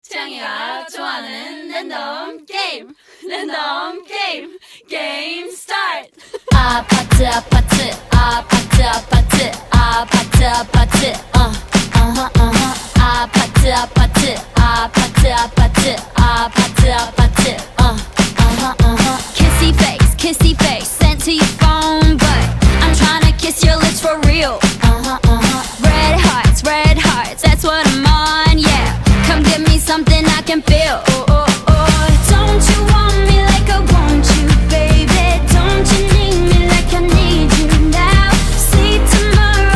채영이가 좋아하는 랜덤 게임 게임 스타트. 아파트 아파트 아파트 아파트 아파트 아파트 아파트 아파트 아파트 아파트 아파트 아파트 kissy face sent to your phone but I'm tryna kiss your lips for real. Red hearts that's what I'm on, yeah. Come give me something I can feel.